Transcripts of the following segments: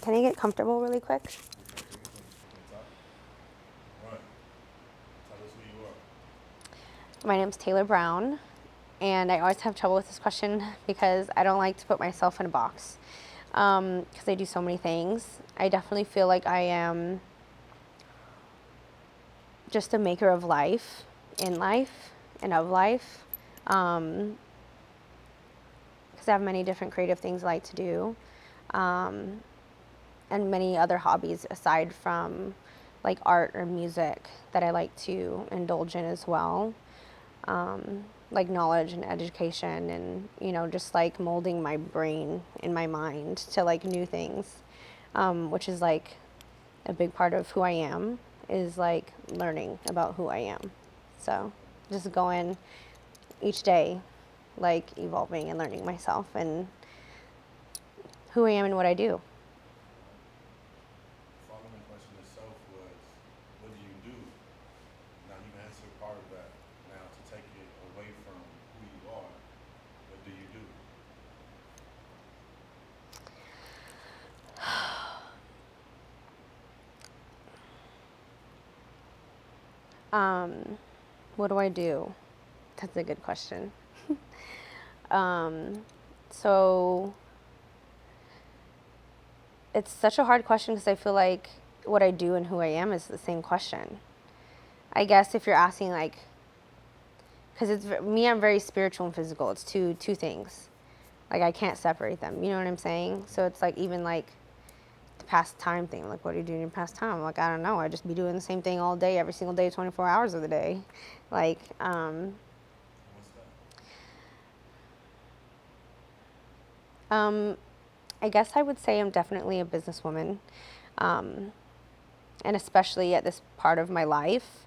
Can I get comfortable really quick? Right. Tell us who you are. My name's Taylor Brown, and I always have trouble with this question because I don't like to put myself in a box because I do so many things. I definitely feel like I am just a maker of life, in life, and of life, because I have many different creative things I like to do, and many other hobbies aside from like art or music that I like to indulge in as well. Like knowledge and education and, just like molding my brain and my mind to like new things, which is like a big part of who I am, is like learning about who I am. So just going each day, like evolving and learning myself and who I am and what I do. The following question itself was, what do you do? Now you've answered part of that. Now to take it away from who you are, what do you do? What do I do? That's a good question. So it's such a hard question because I feel like what I do and who I am is the same question. I guess if you're asking like, because it's me, I'm very spiritual and physical. It's two things. Like I can't separate them. You know what I'm saying? So it's like even like the pastime thing. Like what do you do in your pastime? Like I don't know. I just be doing the same thing all day, every single day, 24 hours of the day. Like What's that? I guess I would say I'm definitely a businesswoman, and especially at this part of my life,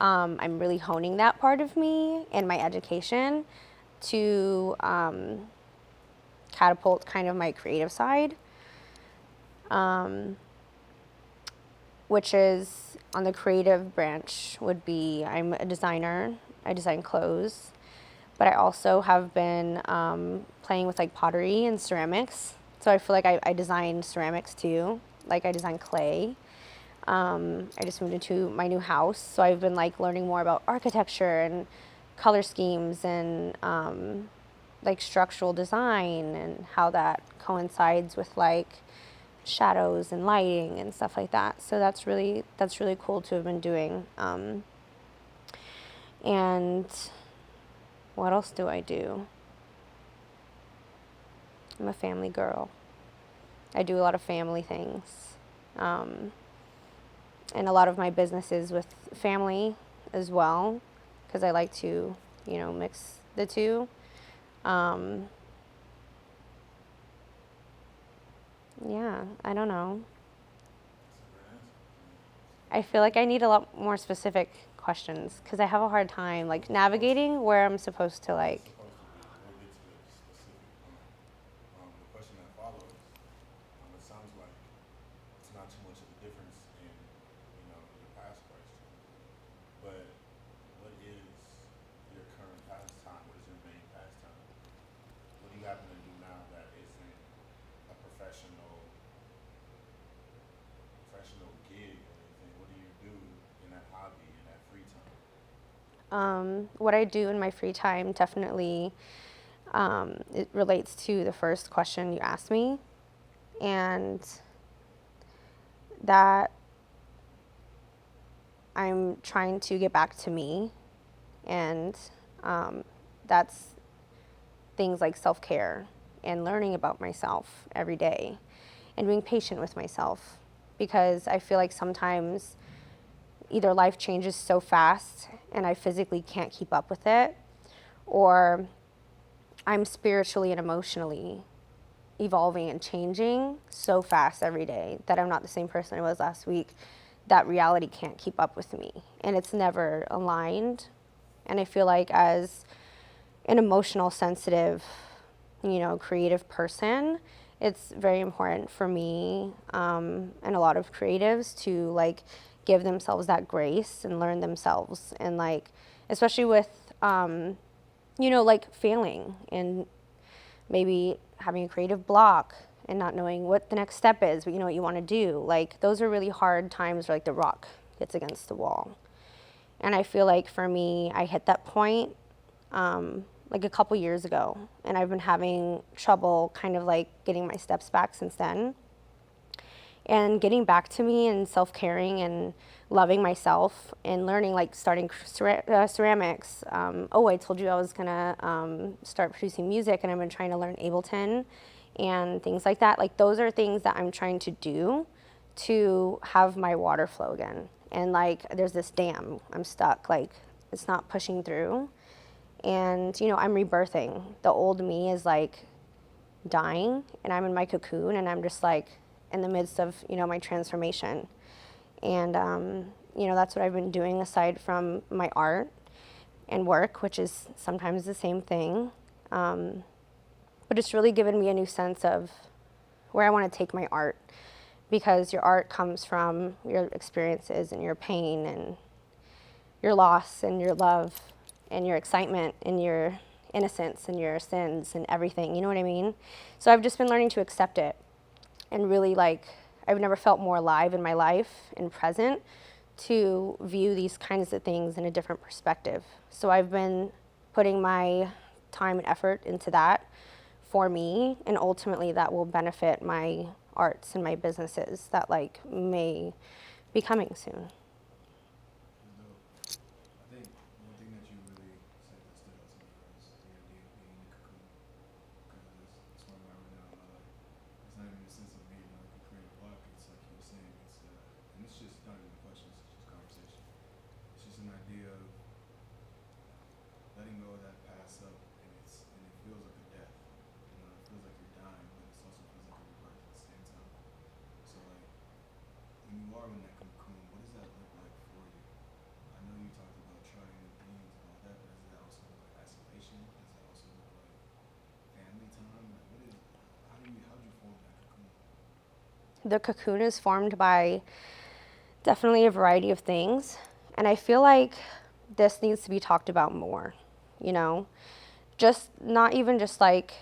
I'm really honing that part of me and my education to catapult kind of my creative side, which is on the creative branch would be I'm a designer. I design clothes, but I also have been playing with like pottery and ceramics. So I feel like I design ceramics too. Like I design clay. I just moved into my new house, so I've been like learning more about architecture and color schemes and like structural design and how that coincides with like shadows and lighting and stuff like that. So that's really cool to have been doing. And what else do I do? I'm a family girl. I do a lot of family things. And a lot of my business is with family as well, because I like to, mix the two. Yeah, I don't know. That's a great answer. I feel like I need a lot more specific questions because I have a hard time like navigating where I'm supposed to like. It's supposed to be. We'll get to the specific one. The question that follows, it sounds like it's not too much of a difference in, your past question. But what is your current pastime? What is your main pastime? What do you happen to do now that isn't a professional gig or anything? What do you do in that hobby, in that free time? What I do in my free time definitely it relates to the first question you asked me, and that I'm trying to get back to me, and that's things like self-care and learning about myself every day and being patient with myself, because I feel like sometimes either life changes so fast and I physically can't keep up with it, or I'm spiritually and emotionally evolving and changing so fast every day that I'm not the same person I was last week. That reality can't keep up with me and it's never aligned. And I feel like as an emotional, sensitive, creative person, it's very important for me and a lot of creatives to like give themselves that grace and learn themselves, and like especially with like failing and maybe having a creative block and not knowing what the next step is, but you know what you want to do. Like those are really hard times where like the rock hits against the wall. And I feel like for me, I hit that point like a couple years ago, and I've been having trouble kind of like getting my steps back since then. And getting back to me and self-caring and loving myself and learning, like starting ceramics. I told you I was gonna start producing music, and I've been trying to learn Ableton and things like that. Like those are things that I'm trying to do to have my water flow again. And like there's this dam, I'm stuck, like it's not pushing through. And you know, I'm rebirthing. The old me is like dying, and I'm in my cocoon, and I'm just like in the midst of, you know, my transformation. And you know, that's what I've been doing aside from my art and work, which is sometimes the same thing. But it's really given me a new sense of where I want to take my art, because your art comes from your experiences and your pain and your loss and your love and your excitement and your innocence and your sins and everything, you know what I mean? So I've just been learning to accept it, and really, like, I've never felt more alive in my life and present to view these kinds of things in a different perspective. So I've been putting my time and effort into that for me, and ultimately that will benefit my arts and my businesses that like may be coming soon. I think one thing that you really said that stood out to me was the idea of being in the cocoon. Because it's one where I really know my life. It's not even a sense of being like a creative block. It's like you were saying. And it's just not even questions. It's just conversation. It's just an idea of letting go of that past self, and it feels like a death. You know, it feels like you're dying, but it also feels like a rebirth at the same time. So like when you are in that cocoon, what does that look like for you? I know you talked about trying new things and all that, but does that also look like isolation? Does that also look like family time? Like how'd you form that cocoon? The cocoon is formed by definitely a variety of things, and I feel like this needs to be talked about more, you know? Just not even just like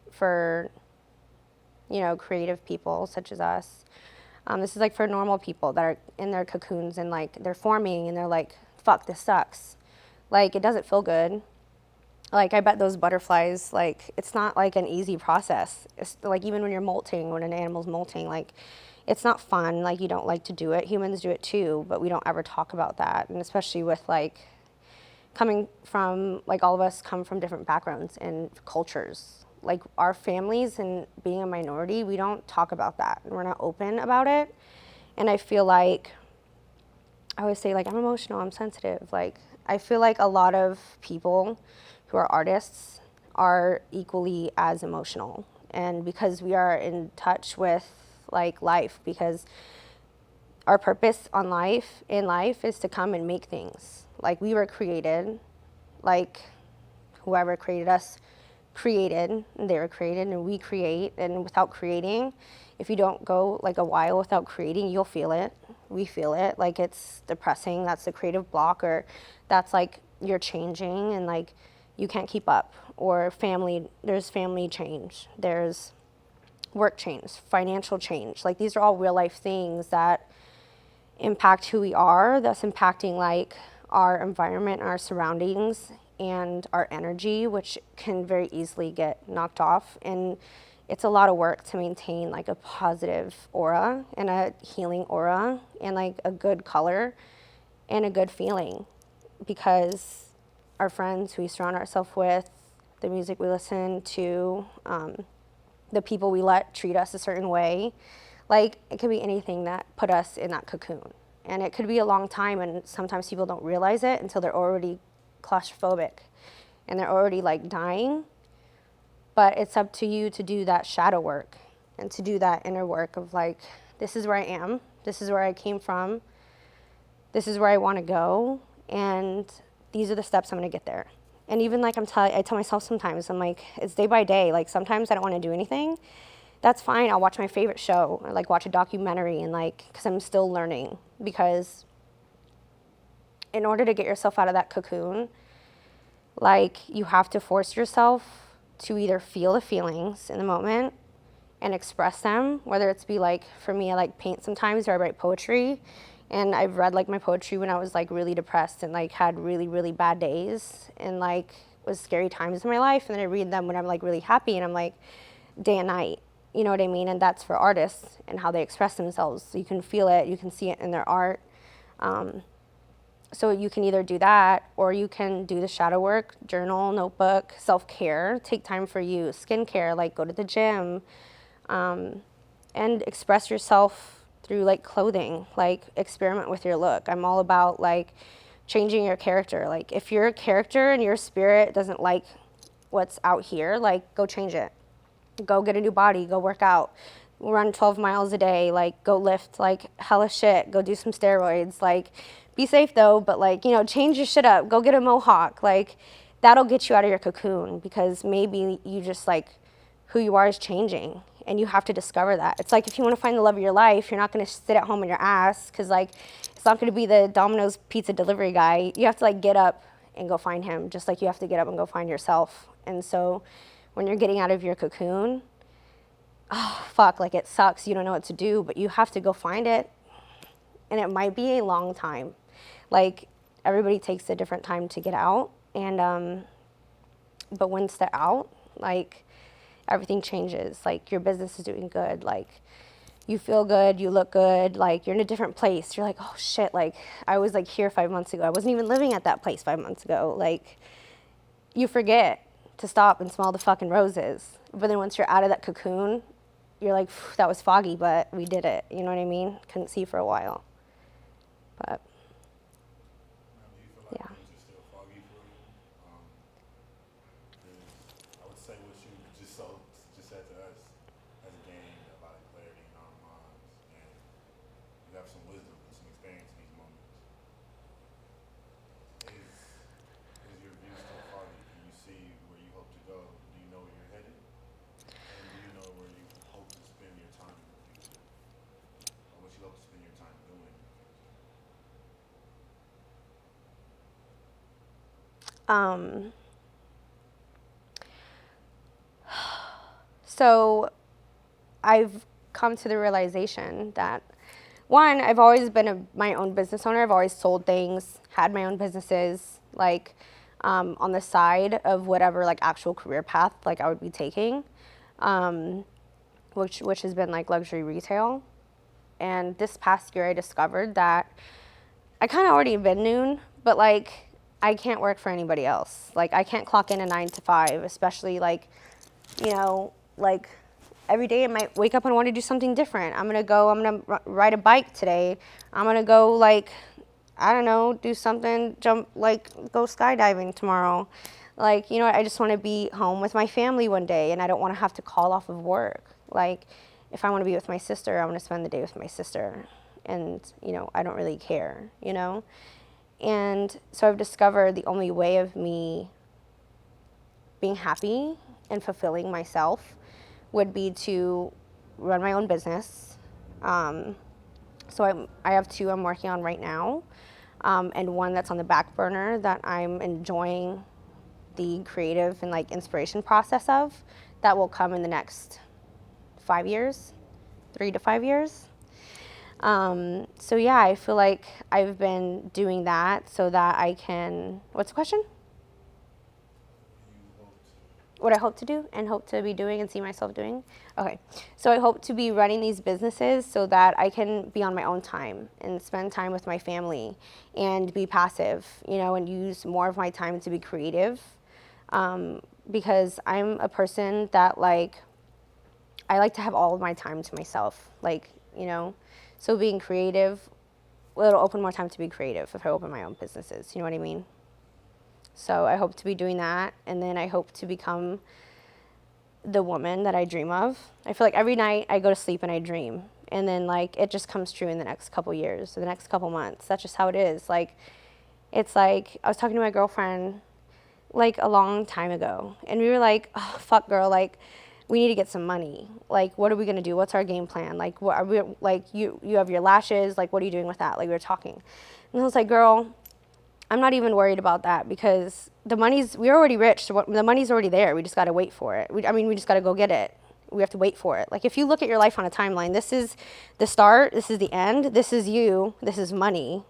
for, you know, creative people such as us. This is like for normal people that are in their cocoons and like they're forming and they're like, fuck, this sucks. Like it doesn't feel good. Like I bet those butterflies, like it's not like an easy process. It's like even when you're molting, when an animal's molting, like it's not fun. Like you don't like to do it. Humans do it too, but we don't ever talk about that. And especially with like coming from, like all of us come from different backgrounds and cultures. Like our families and being a minority, we don't talk about that. We're not open about it. And I feel like, I always say like, I'm emotional, I'm sensitive. Like I feel like a lot of people who are artists are equally as emotional. And because we are in touch with like life, because our purpose in life is to come and make things. Like we were created, like whoever created us created, and they were created, and we create. And without creating, if you don't go like a while without creating, you'll feel it. We feel it, like it's depressing. That's the creative block, or that's like you're changing and like you can't keep up. Or there's family change, there's work change, financial change. Like these are all real life things that impact who we are, that's impacting like our environment, our surroundings, and our energy, which can very easily get knocked off. And it's a lot of work to maintain like a positive aura and a healing aura and like a good color and a good feeling, because our friends who we surround ourselves with, the music we listen to, the people we let treat us a certain way, like it could be anything that put us in that cocoon. And it could be a long time, and sometimes people don't realize it until they're already claustrophobic and they're already like dying. But it's up to you to do that shadow work and to do that inner work of like, this is where I am, this is where I came from, this is where I want to go, and these are the steps I'm going to get there. And even like I tell myself sometimes, I'm like, it's day by day. Like sometimes I don't want to do anything. That's fine. I'll watch my favorite show or like watch a documentary, and like, because I'm still learning. Because in order to get yourself out of that cocoon, like you have to force yourself to either feel the feelings in the moment and express them, whether it's be like, for me, I like paint sometimes, or I write poetry. And I've read like my poetry when I was like really depressed and like had really, really bad days and like was scary times in my life. And then I read them when I'm like really happy, and I'm like day and night, you know what I mean? And that's for artists and how they express themselves. So you can feel it, you can see it in their art. So you can either do that, or you can do the shadow work, journal, notebook, self-care, take time for you, skincare, like go to the gym, and express yourself through like clothing, like experiment with your look. I'm all about like changing your character. Like if your character and your spirit doesn't like what's out here, like go change it. Go get a new body, go work out, run 12 miles a day, like go lift like hella shit, go do some steroids, like be safe though, but like, you know, change your shit up, go get a mohawk, like that'll get you out of your cocoon, because maybe you just like who you are is changing and you have to discover that. It's like if you want to find the love of your life, you're not going to sit at home on your ass, because like it's not going to be the Domino's pizza delivery guy. You have to like get up and go find him, just like you have to get up and go find yourself. And so when you're getting out of your cocoon, oh, fuck, like it sucks, you don't know what to do, but you have to go find it. And it might be a long time. Like everybody takes a different time to get out. And, but once they're out, like everything changes. Like your business is doing good. Like you feel good, you look good, like you're in a different place. You're like, oh shit, like I was like here 5 months ago. I wasn't even living at that place 5 months ago. Like you forget to stop and smell the fucking roses. But then once you're out of that cocoon, you're like, that was foggy, but we did it. You know what I mean? Couldn't see for a while. But Now, do you feel like yeah. things are still foggy for you? 'Cause I would say what you just said to us has gained a lot of clarity in our minds, and you have some wisdom and some experience in these moments. Is your view still foggy? Can you see where you hope to go? Do you know where you're headed? And do you know where you hope to spend your time in the future? Or what you hope to spend your time doing in the future? So I've come to the realization that one, I've always been my own business owner. I've always sold things, had my own businesses, like on the side of whatever like actual career path like I would be taking, which has been like luxury retail. And this past year, I discovered that I kind of already been noon, but like I can't work for anybody else. Like I can't clock in a 9 to 5, especially like, you know, like every day I might wake up and want to do something different. I'm gonna ride a bike today. I'm gonna go like, I don't know, do something, go skydiving tomorrow. Like, you know, I just want to be home with my family one day, and I don't want to have to call off of work. Like, if I want to be with my sister, I want to spend the day with my sister. And, you know, I don't really care, you know? And so I've discovered the only way of me being happy and fulfilling myself would be to run my own business. So I have two I'm working on right now, and one that's on the back burner that I'm enjoying the creative and like inspiration process of, that will come in the next 5 years, 3 to 5 years. So yeah, I feel like I've been doing that so that I can, what's the question? You hope to. What I hope to do and hope to be doing and see myself doing. Okay, so I hope to be running these businesses so that I can be on my own time and spend time with my family and be passive, you know, and use more of my time to be creative. Because I'm a person that like, I like to have all of my time to myself, like, you know, so being creative, well, it'll open more time to be creative if I open my own businesses, you know what I mean? So I hope to be doing that, and then I hope to become the woman that I dream of. I feel like every night I go to sleep and I dream, and then like it just comes true in the next couple years or the next couple months. That's just how it is. Like, it's like I was talking to my girlfriend like a long time ago, and we were like, oh, fuck girl, like we need to get some money. Like, what are we gonna do? What's our game plan? Like, what are we, like, you have your lashes, like what are you doing with that? Like, we were talking, and I was like, girl, I'm not even worried about that, because we're already rich, so the money's already there. We just gotta wait for it. We just gotta go get it. we have to wait for it. Like if you look at your life on a timeline, this is the start, this is the end, this is you, this is money,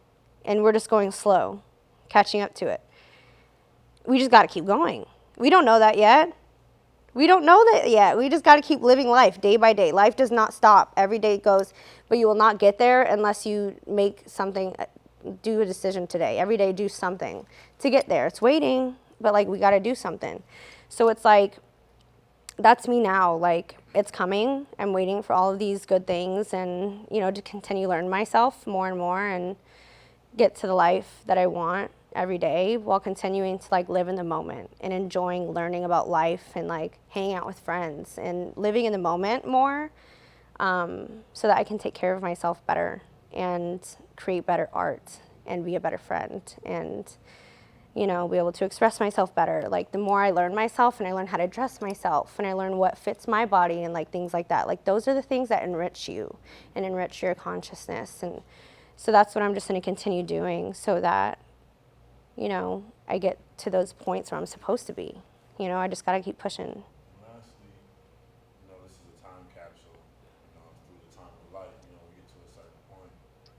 and we're just going slow, catching up to it. We just got to keep going. We don't know that yet. We don't know that yet. We just got to keep living life day by day. Life does not stop. Every day goes, but you will not get there unless you make something, do a decision today. Every day do something to get there. It's waiting, but like we got to do something. So it's like, that's me now. Like it's coming. I'm waiting for all of these good things and, you know, to continue learn myself more and more and get to the life that I want every day while continuing to like live in the moment and enjoying learning about life and like hanging out with friends and living in the moment more, so that I can take care of myself better and create better art and be a better friend and, you know, be able to express myself better. Like the more I learn myself and I learn how to dress myself and I learn what fits my body and like things like that, like those are the things that enrich you and enrich your consciousness. And so that's what I'm just going to continue doing so that, you know, I get to those points where I'm supposed to be. You know, I just got to keep pushing. And lastly, you know, this is a time capsule, you know, through the time of life, you know, we get to a certain point. Is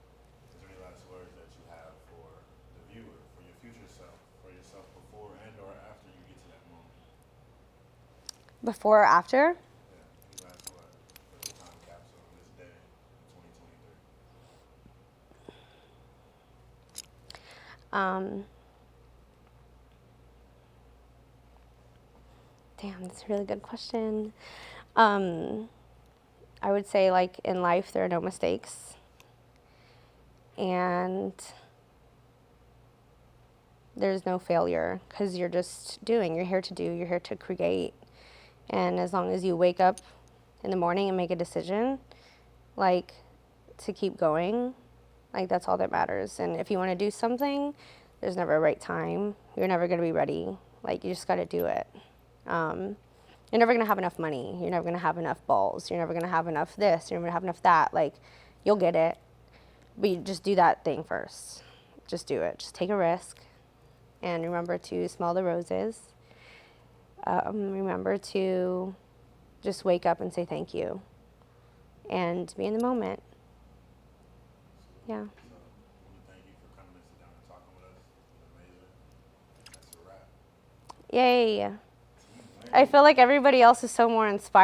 there any last words that you have for the viewer, for your future self, for yourself before and or after you get to that moment? Before or after? Yeah, any last words for the time capsule on this day in 2023? Damn, that's a really good question. I would say, like, in life, there are no mistakes. And there's no failure because you're just doing. You're here to do. You're here to create. And as long as you wake up in the morning and make a decision, like, to keep going, like, that's all that matters. And if you want to do something, there's never a right time. You're never going to be ready. Like, you just got to do it. You're never going to have enough money. You're never going to have enough balls. You're never going to have enough this. You're never going to have enough that. Like, you'll get it. But you just do that thing first. Just do it. Just take a risk. And remember to smell the roses. Remember to just wake up and say thank you. And be in the moment. Yeah. So, I want to thank you for coming and sit down and talking with us. It was amazing. That's a wrap. Yay. I feel like everybody else is so more inspired.